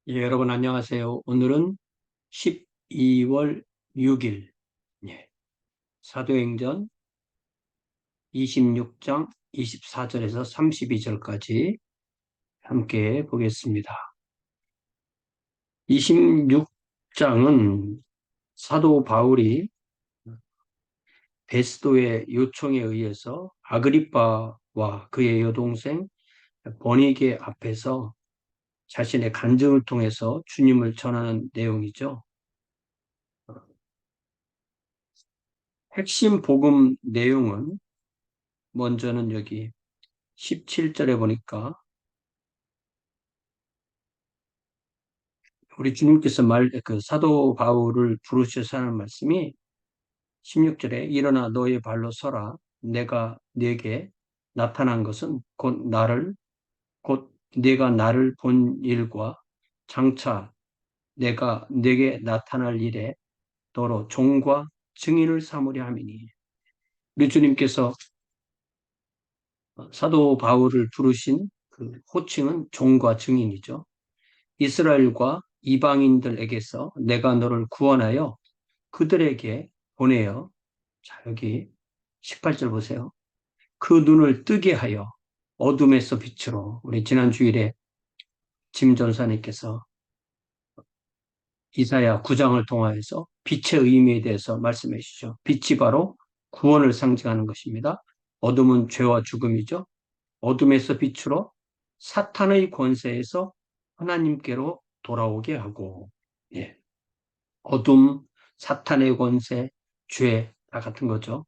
예, 여러분 안녕하세요. 오늘은 12월 6일, 사도행전 26장 24절에서 32절까지 함께 보겠습니다. 26장은 사도 바울이 베스도의 요청에 의해서 아그리빠와 그의 여동생 버니게 앞에서 자신의 간증을 통해서 주님을 전하는 내용이죠. 핵심 복음 내용은 먼저는 여기 17절에 보니까 우리 주님께서 그 사도 바울을 부르셔서 하는 말씀이 16절에 일어나 너의 발로 서라. 내가 네게 나타난 것은 곧 네가 나를 본 일과 장차 내가 네게 나타날 일에 더러 종과 증인을 삼으려 함이니. 우리 주님께서 사도 바울을 부르신 그 호칭은 종과 증인이죠. 이스라엘과 이방인들에게서 내가 너를 구원하여 그들에게 보내어, 자, 여기 18절 보세요. 그 눈을 뜨게 하여 어둠에서 빛으로, 우리 지난 주일에 짐 전사님께서 이사야 9장을 통하여서 빛의 의미에 대해서 말씀해 주시죠. 빛이 바로 구원을 상징하는 것입니다. 어둠은 죄와 죽음이죠. 어둠에서 빛으로 사탄의 권세에서 하나님께로 돌아오게 하고, 예. 어둠, 사탄의 권세, 죄, 다 같은 거죠.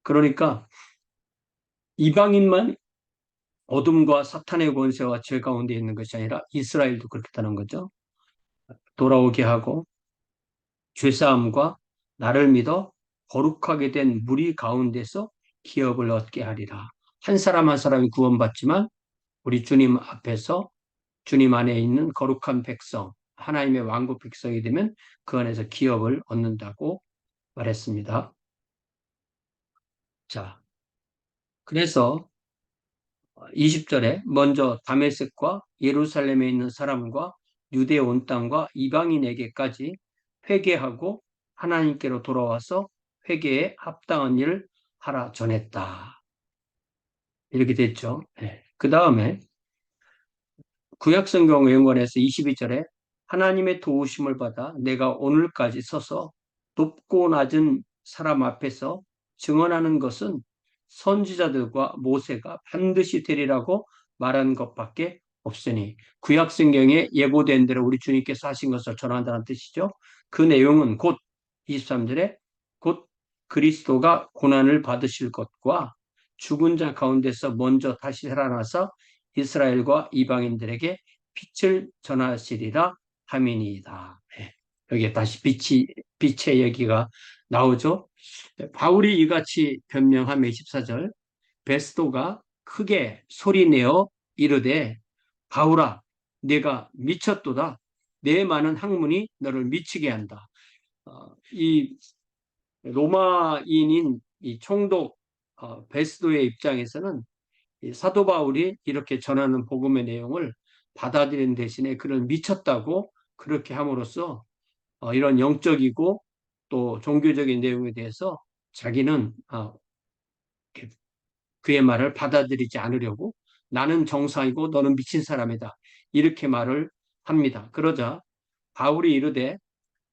그러니까 이방인만 어둠과 사탄의 권세와 죄 가운데 있는 것이 아니라 이스라엘도 그렇다는 거죠. 돌아오게 하고 죄사함과 나를 믿어 거룩하게 된 무리 가운데서 기업을 얻게 하리라. 한 사람 한 사람이 구원받지만 우리 주님 앞에서 주님 안에 있는 거룩한 백성, 하나님의 왕국 백성이 되면 그 안에서 기업을 얻는다고 말했습니다. 자, 그래서 20절에 먼저 다메섹과 예루살렘에 있는 사람과 유대 온 땅과 이방인에게까지 회개하고 하나님께로 돌아와서 회개에 합당한 일을 하라 전했다. 이렇게 됐죠. 네. 그 다음에 구약성경 연관에서 22절에 하나님의 도우심을 받아 내가 오늘까지 서서 높고 낮은 사람 앞에서 증언하는 것은 선지자들과 모세가 반드시 되리라고 말한 것밖에 없으니, 구약성경에 예고된 대로 우리 주님께서 하신 것을 전한다는 뜻이죠. 그 내용은 곧 23절에 곧 그리스도가 고난을 받으실 것과 죽은 자 가운데서 먼저 다시 살아나서 이스라엘과 이방인들에게 빛을 전하시리라 함이니이다. 네. 여기에 다시 빛의 얘기가 나오죠. 바울이 이같이 변명하며 24절, 베스도가 크게 소리내어 이르되 바울아 내가 미쳤도다. 내 많은 학문이 너를 미치게 한다. 이 로마인인 이 총독 베스도의 입장에서는 이 사도 바울이 이렇게 전하는 복음의 내용을 받아들이는 대신에 그를 미쳤다고 그렇게 함으로써 이런 영적이고 또 종교적인 내용에 대해서 자기는 그의 말을 받아들이지 않으려고, 나는 정상이고 너는 미친 사람이다, 이렇게 말을 합니다. 그러자 바울이 이르되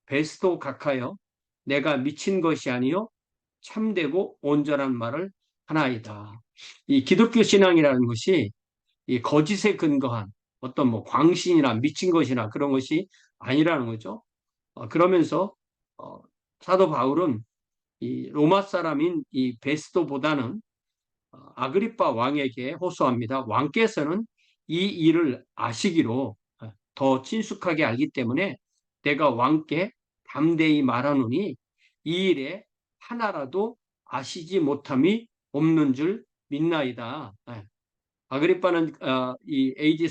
베스도 각하여 내가 미친 것이 아니요 참되고 온전한 말을 하나이다. 이 기독교 신앙이라는 것이 이 거짓에 근거한 어떤 뭐 광신이나 미친 것이나 그런 것이 아니라는 거죠. 그러면서 어, 사도 바울은 이 로마 사람인 이 베스도보다는 아그리빠 왕에게 호소합니다. 왕께서는 이 일을 아시기로 더 친숙하게 알기 때문에 내가 왕께 담대히 말하노니 이 일에 하나라도 아시지 못함이 없는 줄 믿나이다. 아그리빠는 이 AD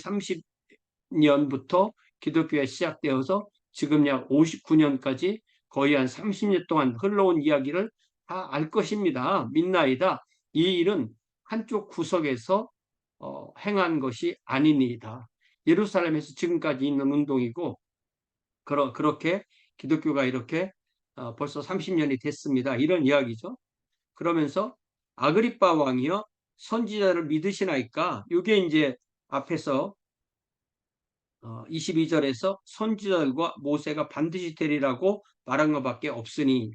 30년부터 기독교가 시작되어서 지금 약 59년까지 거의 한 30년 동안 흘러온 이야기를 다 알 것입니다. 믿나이다. 이 일은 한쪽 구석에서 행한 것이 아니니이다. 예루살렘에서 지금까지 있는 운동이고 그렇게 기독교가 이렇게 벌써 30년이 됐습니다. 이런 이야기죠. 그러면서 아그리빠 왕이여 선지자를 믿으시나이까? 이게 이제 앞에서 22절에서 선지자들과 모세가 반드시 되리라고 말한 것밖에 없으니,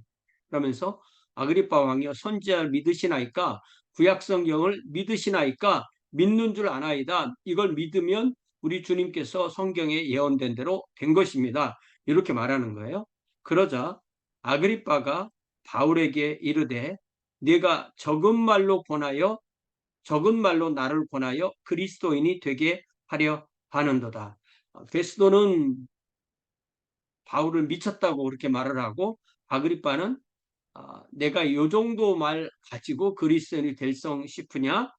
그러면서 아그리빠 왕이여 선지자를 믿으시나이까? 구약 성경을 믿으시나이까? 믿는 줄 아나이다. 이걸 믿으면 우리 주님께서 성경에 예언된 대로 된 것입니다. 이렇게 말하는 거예요. 그러자 아그리빠가 바울에게 이르되 네가 적은 말로 나를 권하여 그리스도인이 되게 하려 하는도다. 베스도는 바울을 미쳤다고 그렇게 말을 하고, 아그리빠는 내가 이 정도 말 가지고 그리스도인이 될성 싶으냐?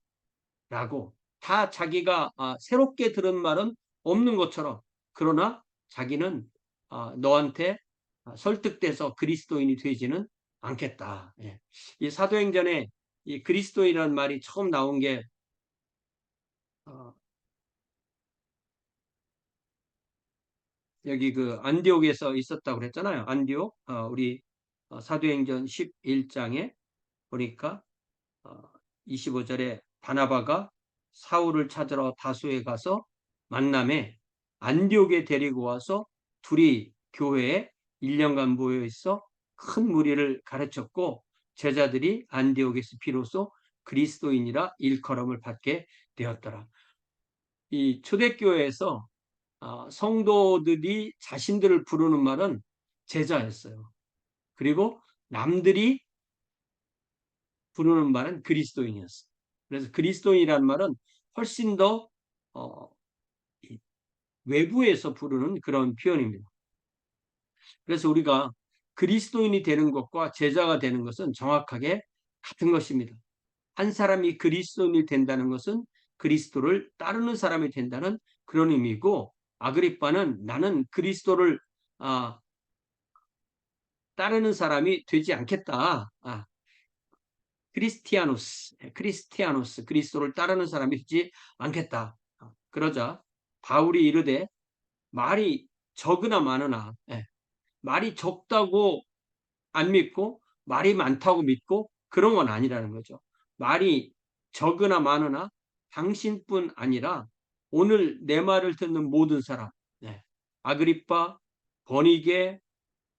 라고, 다 자기가 새롭게 들은 말은 없는 것처럼, 그러나 자기는 너한테 설득돼서 그리스도인이 되지는 않겠다. 예. 이 사도행전에 이 그리스도인이라는 말이 처음 나온 게 어, 여기 그 안디옥에서 있었다고 그랬잖아요. 안디옥, 우리 사도행전 11장에 보니까 어, 25절에 바나바가 사울을 찾으러 다소에 가서 만남에 안디옥에 데리고 와서 둘이 교회에 1년간 모여 있어 큰 무리를 가르쳤고, 제자들이 안디옥에서 비로소 그리스도인이라 일컬음을 받게 되었더라. 이 초대교회에서 성도들이 자신들을 부르는 말은 제자였어요. 그리고 남들이 부르는 말은 그리스도인이었어요. 그래서 그리스도인이라는 말은 훨씬 더 어, 외부에서 부르는 그런 표현입니다. 그래서 우리가 그리스도인이 되는 것과 제자가 되는 것은 정확하게 같은 것입니다. 한 사람이 그리스도인이 된다는 것은 그리스도를 따르는 사람이 된다는 그런 의미고, 아그리빠는 나는 그리스도를 따르는 사람이 되지 않겠다. 크리스티아노스, 그리스도를 따르는 사람이 되지 않겠다. 그러자 바울이 이르되 말이 적으나 많으나, 말이 적다고 안 믿고 말이 많다고 믿고 그런 건 아니라는 거죠. 말이 적으나 많으나 당신뿐 아니라 오늘 내 말을 듣는 모든 사람, 아그리빠, 버니게,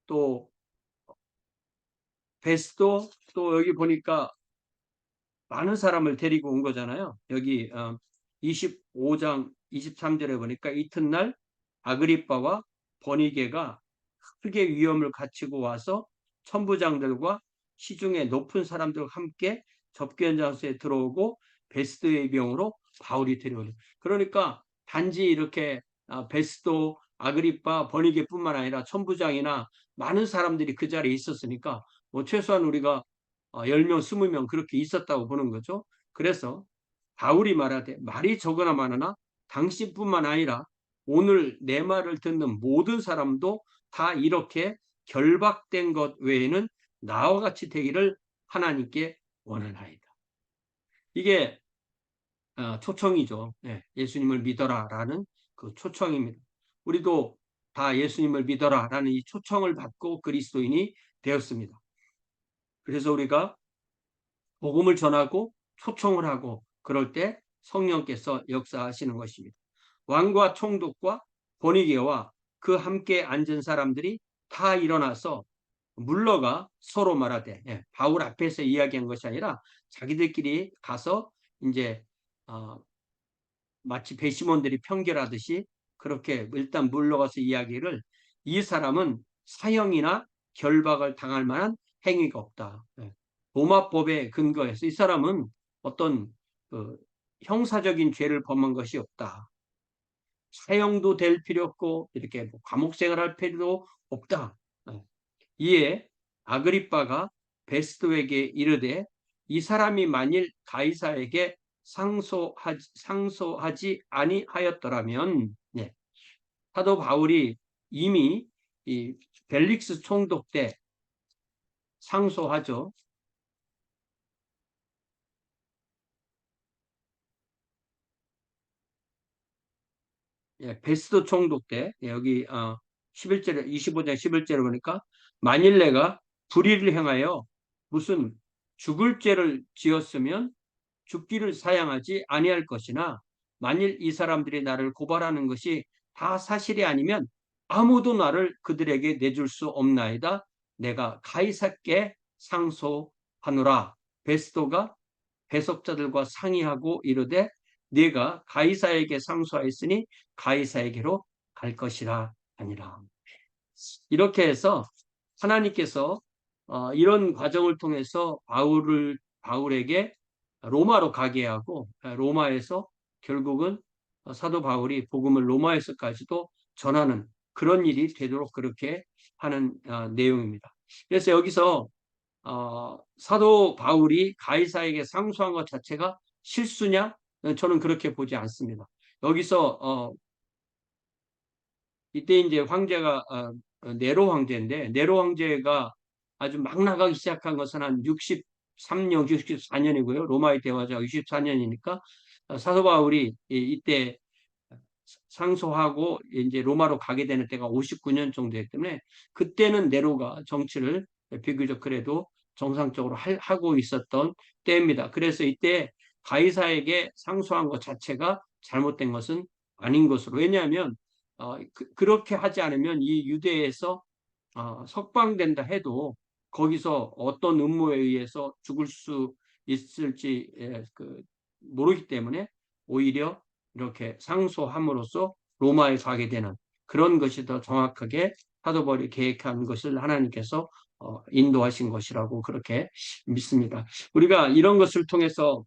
또 베스도, 또 여기 보니까 많은 사람을 데리고 온 거잖아요. 여기 25장 23절에 보니까 이튿날 아그리빠와 버니게가 크게 위험을 갖추고 와서 천부장들과 시중에 높은 사람들과 함께 접견 장소에 들어오고 베스도의 병으로 바울이 데려오죠. 그러니까 단지 이렇게 베스도, 아그리빠, 버니게뿐만 아니라 천부장이나 많은 사람들이 그 자리에 있었으니까 뭐 최소한 우리가 10명, 20명 그렇게 있었다고 보는 거죠. 그래서 바울이 말하되 말이 적으나 많으나 당신뿐만 아니라 오늘 내 말을 듣는 모든 사람도 다 이렇게 결박된 것 외에는 나와 같이 되기를 하나님께 원하나이다. 이게 초청이죠. 예수님을 믿어라라는 그 초청입니다. 우리도 다 예수님을 믿어라라는 이 초청을 받고 그리스도인이 되었습니다. 그래서 우리가 복음을 전하고 초청을 하고 그럴 때 성령께서 역사하시는 것입니다. 왕과 총독과 본위계와 그 함께 앉은 사람들이 다 일어나서 물러가 서로 말하되, 바울 앞에서 이야기한 것이 아니라 자기들끼리 가서 이제 마치 배심원들이 편결하듯이 그렇게 일단 물러가서 이야기를, 이 사람은 사형이나 결박을 당할 만한 행위가 없다. 로마법에 근거해서 이 사람은 어떤 그 형사적인 죄를 범한 것이 없다. 사형도 될 필요 없고 이렇게 뭐 감옥 생활할 필요도 없다. 이에 아그리빠가 베스도에게 이르되 이 사람이 만일 가이사에게 상소하지 아니하였더라면, 사도 바울이 이미 이 벨릭스 총독 때 상소하죠. 베스도 총독 때 여기 11절에 25장 11절에 보니까 만일 내가 불의를 행하여 무슨 죽을 죄를 지었으면 죽기를 사양하지 아니할 것이나 만일 이 사람들이 나를 고발하는 것이 다 사실이 아니면 아무도 나를 그들에게 내줄 수 없나이다. 내가 가이사께 상소하노라. 베스도가 배석자들과 상의하고 이르되 네가 가이사에게 상소하였으니 가이사에게로 갈 것이라 하니라. 이렇게 해서 하나님께서 이런 과정을 통해서 바울에게 로마로 가게 하고 로마에서 결국은 사도 바울이 복음을 로마에서까지도 전하는 그런 일이 되도록 그렇게 하는 내용입니다. 그래서 여기서 사도 바울이 가이사에게 상소한 것 자체가 실수냐? 저는 그렇게 보지 않습니다. 여기서 이때 이제 황제가 네로 황제인데 네로 황제가 아주 막 나가기 시작한 것은 한 63년, 64년이고요. 로마의 대화자 64년이니까 사도 바울이 이때 상소하고 이제 로마로 가게 되는 때가 59년 정도였기 때문에 그때는 네로가 정치를 비교적 그래도 정상적으로 하고 있었던 때입니다. 그래서 이때 가이사에게 상소한 것 자체가 잘못된 것은 아닌 것으로. 왜냐하면 그렇게 하지 않으면 이 유대에서 석방된다 해도 거기서 어떤 음모에 의해서 죽을 수 있을지 모르기 때문에 오히려 이렇게 상소함으로써 로마에 가게 되는 그런 것이 더 정확하게 사도 바울이 계획한 것을 하나님께서 인도하신 것이라고 그렇게 믿습니다. 우리가 이런 것을 통해서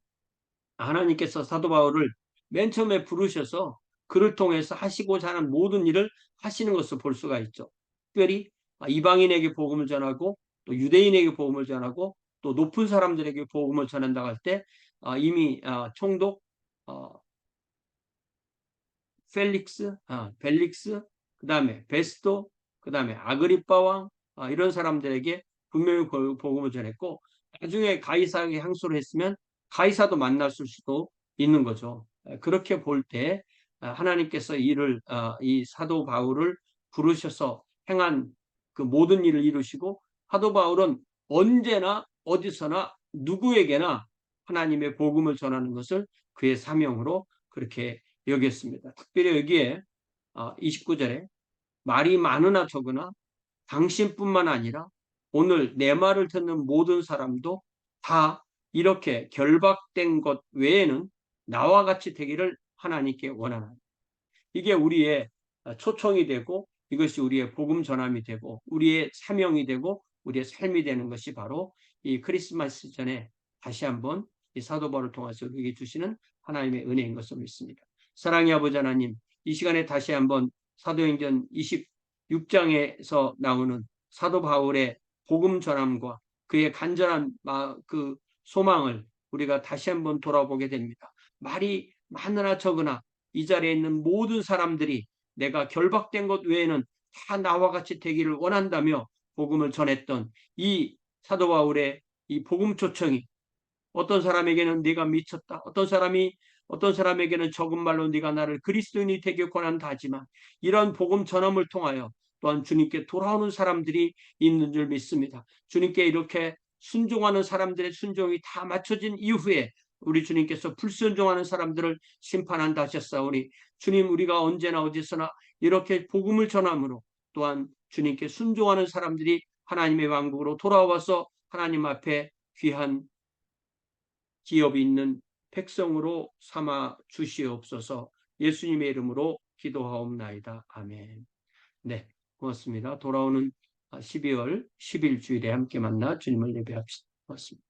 하나님께서 사도 바울을 맨 처음에 부르셔서 그를 통해서 하시고자 하는 모든 일을 하시는 것을 볼 수가 있죠. 특별히 이방인에게 복음을 전하고 또 유대인에게 복음을 전하고 또 높은 사람들에게 복음을 전한다고 할 때 이미 총독 벨릭스, 그 다음에 베스토, 그 다음에 아그리빠 왕 이런 사람들에게 분명히 복음을 전했고 나중에 가이사에게 항소를 했으면 가이사도 만났을 수도 있는 거죠. 그렇게 볼 때 하나님께서 이 사도 바울을 부르셔서 행한 그 모든 일을 이루시고 사도 바울은 언제나 어디서나 누구에게나 하나님의 복음을 전하는 것을 그의 사명으로 그렇게 여겼습니다. 특별히 여기에 29절에 말이 많으나 적으나 당신뿐만 아니라 오늘 내 말을 듣는 모든 사람도 다 이렇게 결박된 것 외에는 나와 같이 되기를 하나님께 원하나니. 이게 우리의 초청이 되고 이것이 우리의 복음 전함이 되고 우리의 사명이 되고 우리의 삶이 되는 것이 바로 이 크리스마스 전에 다시 한번 이 사도 바울을 통해서 우리에게 주시는 하나님의 은혜인 것을 믿습니다. 사랑의 아버지 하나님, 이 시간에 다시 한번 사도행전 26장에서 나오는 사도 바울의 복음 전함과 그의 간절한 그 소망을 우리가 다시 한번 돌아보게 됩니다. 말이 많으나 적으나 이 자리에 있는 모든 사람들이 내가 결박된 것 외에는 다 나와 같이 되기를 원한다며 복음을 전했던 이 사도 바울의 이 복음 초청이 어떤 사람에게는 네가 미쳤다. 어떤 사람에게는 적은 말로 네가 나를 그리스도인이 되게 권한다 하지만 이런 복음 전함을 통하여 또한 주님께 돌아오는 사람들이 있는 줄 믿습니다. 주님께 이렇게 순종하는 사람들의 순종이 다 맞춰진 이후에 우리 주님께서 불순종하는 사람들을 심판한다 하셨사오니 주님 우리가 언제나 어디서나 이렇게 복음을 전함으로 또한 주님께 순종하는 사람들이 하나님의 왕국으로 돌아와서 하나님 앞에 귀한 기업이 있는 백성으로 삼아 주시옵소서. 예수님의 이름으로 기도하옵나이다. 아멘. 네, 고맙습니다. 돌아오는 12월 10일 주일에 함께 만나 주님을 예배합시다. 고맙습니다.